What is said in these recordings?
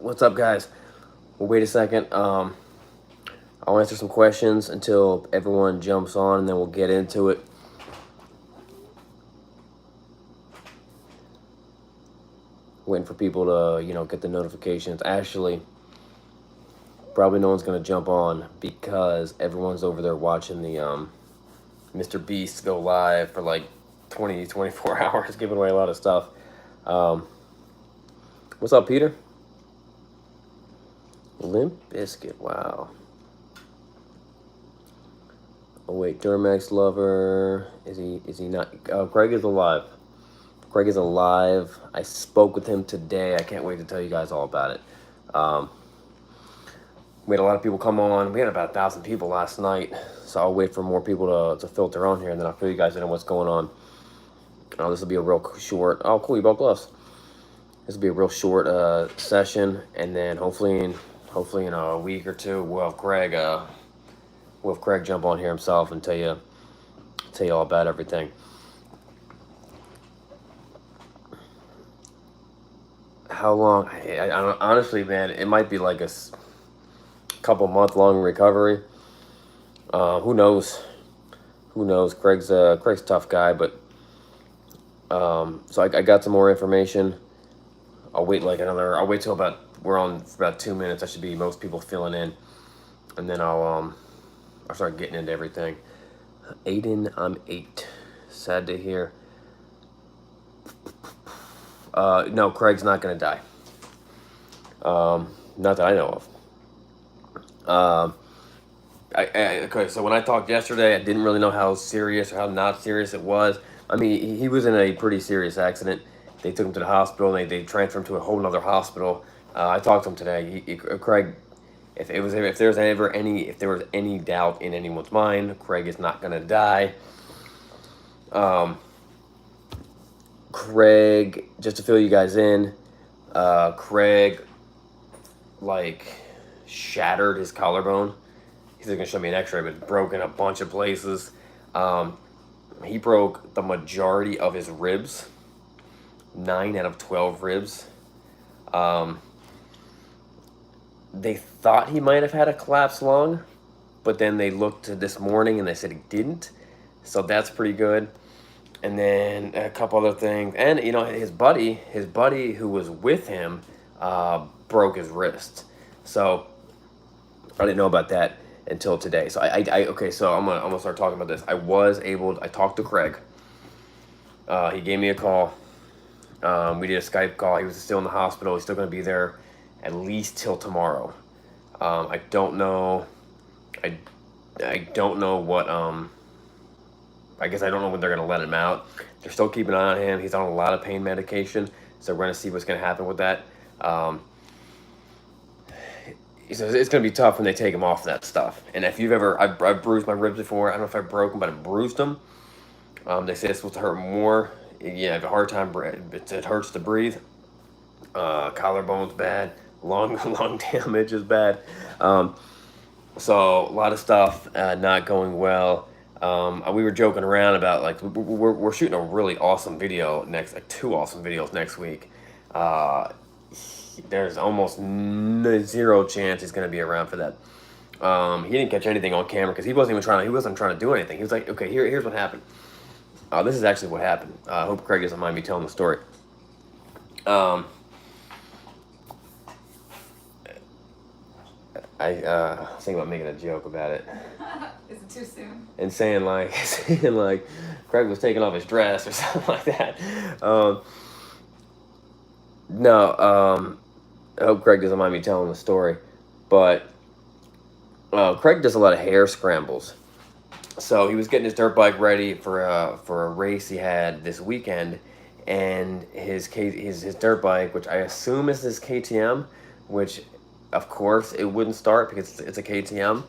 What's up, guys? Well, wait a second. I'll answer some questions until everyone jumps on, and then we'll get into it. Waiting for people to, get the notifications. Actually, probably no one's gonna jump on because everyone's over there watching the Mr. Beast go live for like 24 hours, giving away a lot of stuff. Um, what's up, Peter? Limp Biscuit. Wow. Oh wait, Duramax lover. Is he not? Oh, Greg is alive. Greg is alive. I spoke with him today. I can't wait to tell you guys all about it. Um, we had a lot of people come on. We had about 1,000 people last night, so I'll wait for more people to filter on here, and then I'll fill you guys in on what's going on. Oh, this will be a real short. Oh, cool! You bought gloves. This will be a real short session, and then hopefully in a week or two, we'll have Craig jump on here himself and tell you all about everything. How long? I don't, honestly, man, it might be like a couple month long recovery. Who knows? Who knows? Craig's a tough guy, but so I got some more information. I'll wait till about we're on for about 2 minutes. I should be most people filling in, and then I'll start getting into everything. Aiden, I'm 8. Sad to hear. No, Craig's not gonna die. Not that I know of. Okay, so when I talked yesterday, I didn't really know how serious or how not serious it was. I mean, he was in a pretty serious accident. They took him to the hospital, and they transferred him to a whole other hospital. I talked to him today. Craig, if there was any doubt in anyone's mind, Craig is not gonna die. Craig, just to fill you guys in, Craig like shattered his collarbone. He's gonna show me an X-ray, but broke in a bunch of places. He broke the majority of his ribs, 9 out of 12 ribs. They thought he might have had a collapsed lung, but then they looked this morning and they said he didn't. So that's pretty good. And then a couple other things, and his buddy who was with him broke his wrist. So I didn't know about that until today. So okay. So I'm gonna start talking about this. I talked to Craig. He gave me a call. We did a Skype call. He was still in the hospital. He's still gonna be there at least till tomorrow. I don't know. I don't know what. I guess I don't know when they're going to let him out. They're still keeping an eye on him. He's on a lot of pain medication, so we're going to see what's going to happen with that. So it's going to be tough when they take him off that stuff. And if you've ever, I've bruised my ribs before. I don't know if I broke them, but I bruised them. They say it's supposed to hurt more. Yeah, I have a hard time. It hurts to breathe. Collarbone's bad. Lung damage is bad. So a lot of stuff not going well. We were joking around about like we're shooting a really awesome video next, like 2 awesome videos next week. There's almost zero chance he's going to be around for that. He didn't catch anything on camera because he wasn't trying to do anything. He was like, okay, here's what happened. This is actually what happened. I hope Craig doesn't mind me telling the story. I was thinking about making a joke about it. Is it too soon? And saying like Craig was taking off his dress or something like that. No, I hope Craig doesn't mind me telling the story, but Craig does a lot of hair scrambles. So he was getting his dirt bike ready for a race he had this weekend, and his dirt bike, which I assume is his KTM, which of course it wouldn't start because it's a KTM.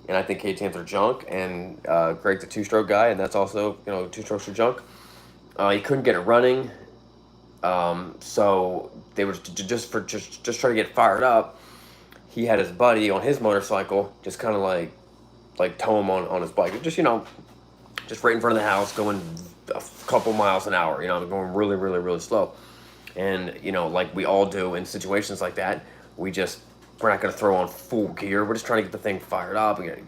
And I think KTMs are junk, and Greg's a 2-stroke guy, and that's also, 2 strokes are junk. He couldn't get it running, so they were just trying to get fired up. He had his buddy on his motorcycle, just kind of like tow him on his bike, just right in front of the house, going a couple miles an hour, going really, really, really slow. And like we all do in situations like that, we're not going to throw on full gear. We're just trying to get the thing fired up. We got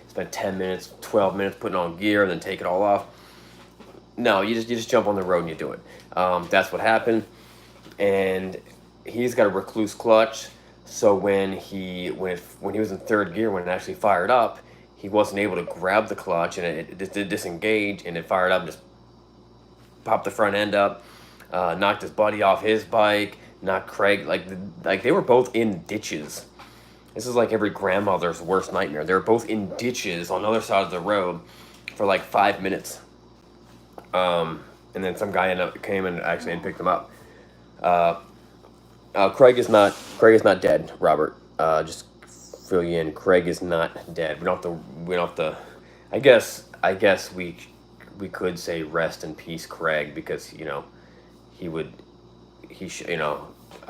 spend 10 minutes, 12 minutes putting on gear and then take it all off. No, you just jump on the road and you do it. That's what happened. And he's got a recluse clutch, so when he was in third gear, when it actually fired up, he wasn't able to grab the clutch, and it did disengage, and it fired up and just popped the front end up, knocked his buddy off his bike, knocked Craig, like they were both in ditches. This is like every grandmother's worst nightmare. They were both in ditches on the other side of the road for like 5 minutes. And then some guy came and actually picked them up. Craig is not dead, Robert. Just fill you in. Craig is not dead. We don't have to. I guess we could say rest in peace, Craig, because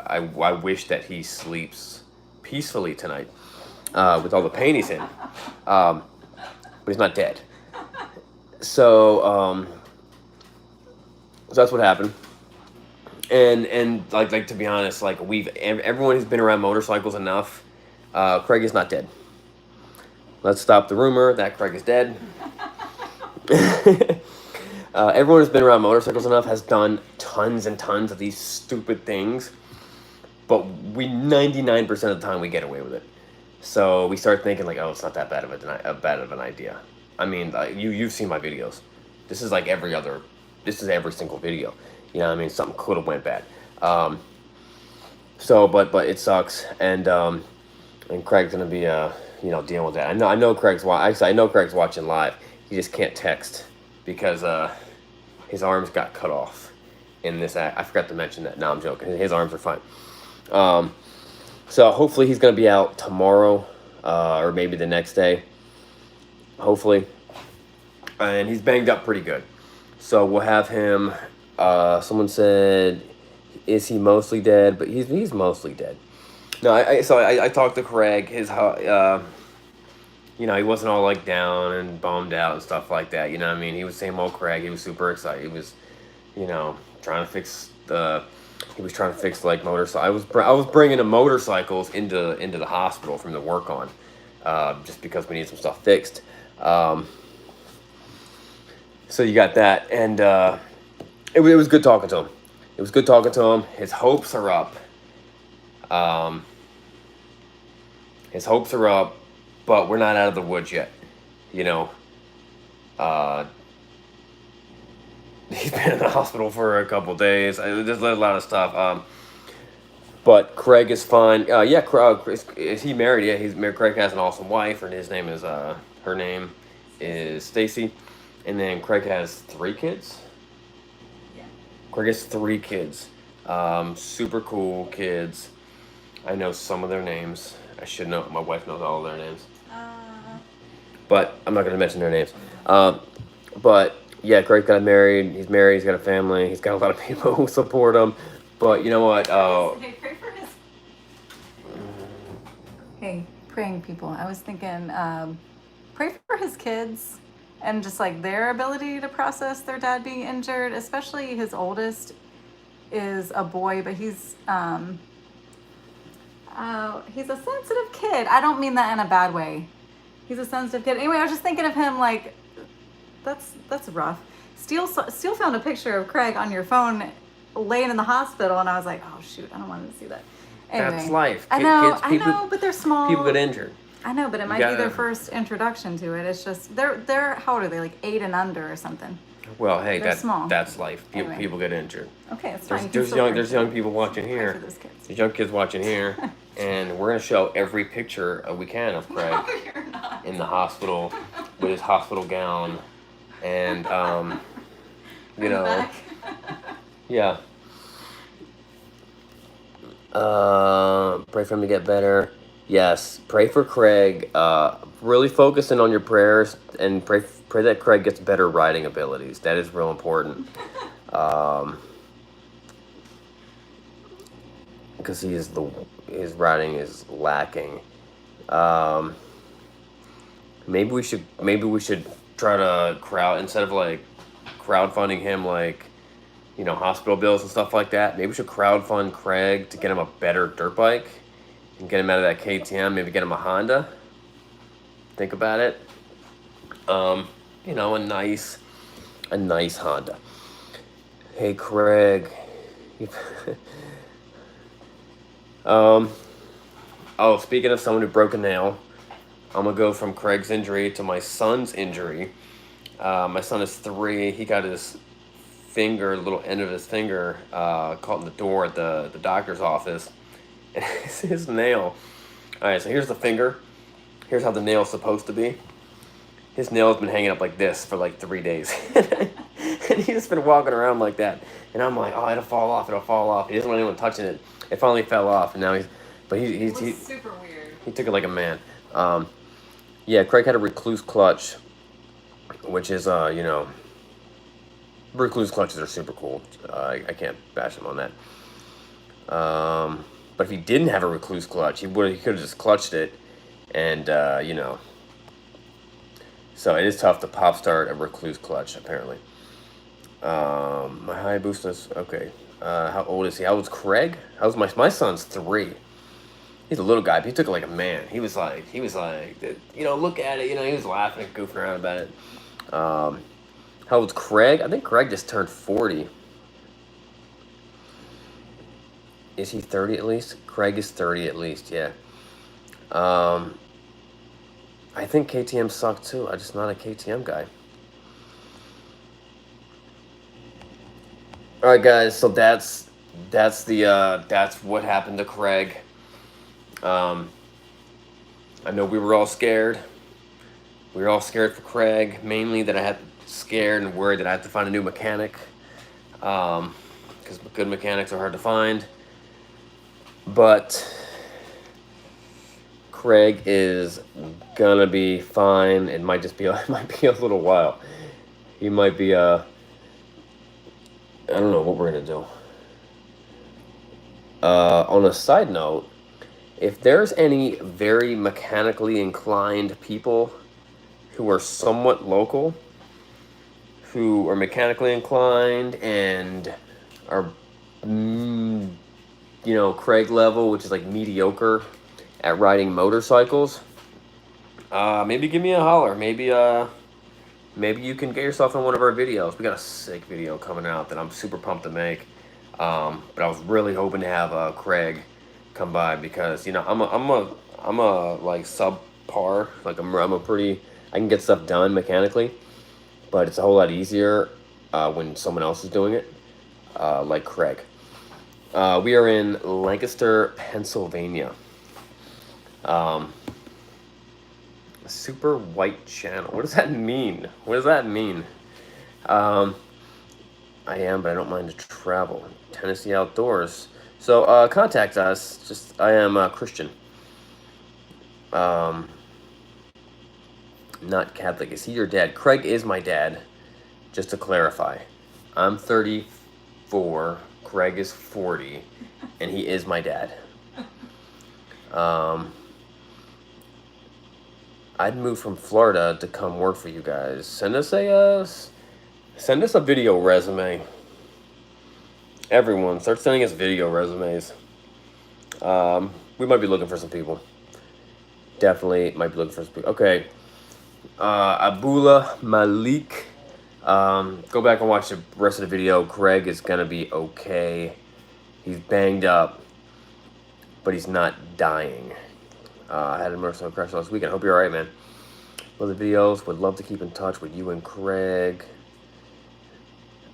I wish that he sleeps peacefully tonight, with all the pain he's in. But he's not dead. So that's what happened. And like to be honest, like everyone who's been around motorcycles enough, Craig is not dead. Let's stop the rumor that Craig is dead. Everyone who's been around motorcycles enough has done tons and tons of these stupid things, but 99% of the time we get away with it. So we start thinking like, oh, it's not that bad of an idea. I mean, you've seen my videos. This is like this is every single video. You know what I mean? Something could have went bad. But it sucks, and Craig's gonna be dealing with that. I know Craig's watching live. He just can't text because his arms got cut off in this act. I forgot to mention that. No, I'm joking. His arms are fine. So hopefully he's gonna be out tomorrow, or maybe the next day. Hopefully, and he's banged up pretty good. So we'll have him. Someone said, "Is he mostly dead?" But he's mostly dead. No, I talked to Craig. He wasn't all like down and bummed out and stuff like that. You know what I mean? He was same old Craig. He was super excited. He was, trying to fix like motorcycles. I was bringing the motorcycles into the hospital from the work on, just because we need some stuff fixed. So you got that, and it was good talking to him. It was good talking to him. His hopes are up. But we're not out of the woods yet. He's been in the hospital for a couple days. There's a lot of stuff. But Craig is fine. Is he married? Yeah, he's married. Craig has an awesome wife, and her name is Stacy. And then Craig has 3 kids. Yeah. Craig has 3 kids. Super cool kids. I know some of their names. I should know. My wife knows all of their names. But I'm not going to mention their names. But yeah, Craig got married. He's married. He's got a family. He's got a lot of people who support him. But you know what? Hey, pray for his. Hey, praying people. I was thinking, pray for his kids and just like their ability to process their dad being injured. Especially his oldest is a boy, but he's a sensitive kid. I don't mean that in a bad way. He's a sensitive kid. Anyway, I was just thinking of him like, that's rough. Steele found a picture of Craig on your phone laying in the hospital, and I was like, oh shoot, I don't want him to see that. Anyway, that's life. I know, but they're small. People get injured. I know, but it might be their first introduction to it. It's just they're how old are they? Like 8 and under or something. Well, hey, small. That's life. Anyway. People get injured. Okay, that's fine. There's young people watching here. There's young kids watching here, and we're gonna show every picture we can of Craig in the hospital with his hospital gown, and yeah. Pray for him to get better. Yes, pray for Craig. Really focusing on your prayers and pray that Craig gets better riding abilities. That is real important. Because his riding is lacking. Maybe we should try to instead of like crowdfunding him like you know, hospital bills and stuff like that. Maybe we should crowdfund Craig to get him a better dirt bike and get him out of that KTM. Maybe get him a Honda. Think about it. You know, a nice Honda. Hey, Craig. Oh, speaking of someone who broke a nail, I'm gonna go from Craig's injury to my son's injury. My son is 3. He got his finger, little end of his finger, caught in the door at the doctor's office. And his nail. All right, so here's the finger. Here's how the nail's supposed to be. His nail's been hanging up like this for like 3 days. And he's just been walking around like that. And I'm like, oh, it'll fall off, it'll fall off. He doesn't want anyone touching it. It finally fell off, and now he's super weird. He took it like a man. Yeah, Craig had a recluse clutch, which is, you know, recluse clutches are super cool. I can't bash him on that. But if he didn't have a recluse clutch, he could have just clutched it, and you know. So it is tough to pop start a recluse clutch, apparently. My Hayabusa's okay. How old is he? How old's Craig? How's my son's 3. He's a little guy, but he took it like a man. He was like, you know, look at it. You know, he was laughing and goofing around about it. How old's Craig? I think Craig just turned 40. Is he 30 at least? Craig is 30 at least, yeah. I think KTM sucked too. I'm just not a KTM guy. All right, guys. So that's what happened to Craig. I know we were all scared. We were all scared for Craig, mainly that I had scared and worried that I had to find a new mechanic, because good mechanics are hard to find. But Craig is gonna be fine. It might just be it might be a little while. He might be I don't know what we're gonna do. On a side note, if there's any very mechanically inclined people who are somewhat local, who are mechanically inclined and are, you know, Craig level, which is like mediocre at riding motorcycles, maybe give me a holler. Maybe you can get yourself in one of our videos. We got a sick video coming out that I'm super pumped to make. But I was really hoping to have Craig come by, because, you know, I'm a like subpar, like I'm a pretty, I can get stuff done mechanically, but it's a whole lot easier when someone else is doing it, like Craig. We are in Lancaster, Pennsylvania. Super white channel. What does that mean? What does that mean? I am, but I don't mind to travel. Tennessee Outdoors. So contact us. Just I am a Christian. Not Catholic. Is he your dad? Craig is my dad. Just to clarify, I'm 34. Craig is 40, and he is my dad. I'd move from Florida to come work for you guys. Send us a video resume. Everyone, start sending us video resumes. We might be looking for some people. Definitely might be looking for some people. Okay. Abula Malik. Go back and watch the rest of the video. Craig is gonna be okay. He's banged up, but he's not dying. I had a motorcycle crash last weekend. I hope you're alright, man. Love the videos. Would love to keep in touch with you and Craig.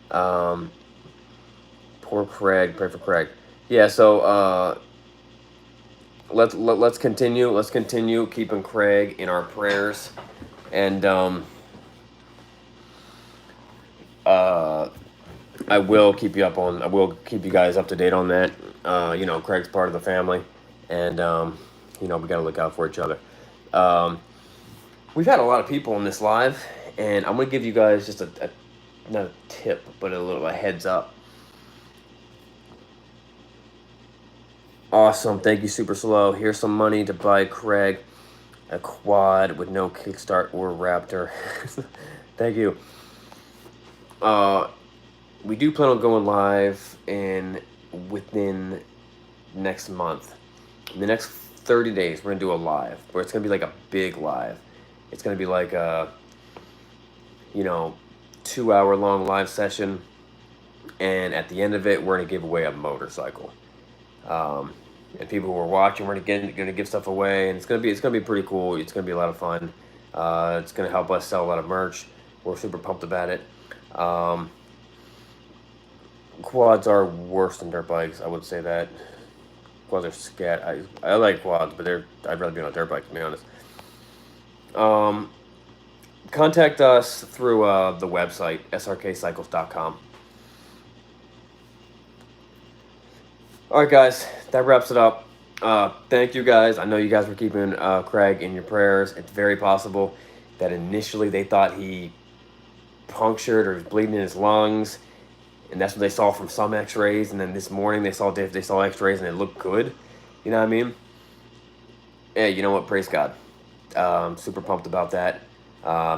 Poor Craig. Pray for Craig. Yeah, so let's continue. Let's continue keeping Craig in our prayers. And I will keep you guys up to date on that. You know, Craig's part of the family, and you know, we gotta look out for each other. We've had a lot of people in this live, and I'm gonna give you guys just not a tip, but a heads up. Awesome, thank you, Super Slow. Here's some money to buy Craig a quad with no kickstart or Raptor. Thank you. we do plan on going live within next month. In the next 30 days, we're gonna do a live where it's gonna be like a big live. It's gonna be like a 2 hour long live session, and at the end of it, we're gonna give away a motorcycle. Um, and people who are watching, we're gonna give stuff away, and it's gonna be pretty cool. It's gonna be a lot of fun. It's gonna help us sell a lot of merch. We're super pumped about it. Um, Quads are worse than dirt bikes. I would say that. Quads are scat. I like quads, but I'd rather be on a dirt bike, to be honest. Um, Contact us through the website srkcycles.com. All right, guys, that wraps it up. Thank you, guys. I know you guys were keeping Craig in your prayers. It's very possible that initially they thought he punctured or was bleeding in his lungs, and that's what they saw from some X-rays. And then this morning they saw X-rays and it looked good. You know what I mean? Hey, you know what? Praise God. Super pumped about that.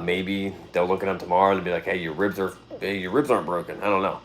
Maybe they'll look at him tomorrow and be like, "Hey, your ribs aren't broken." I don't know.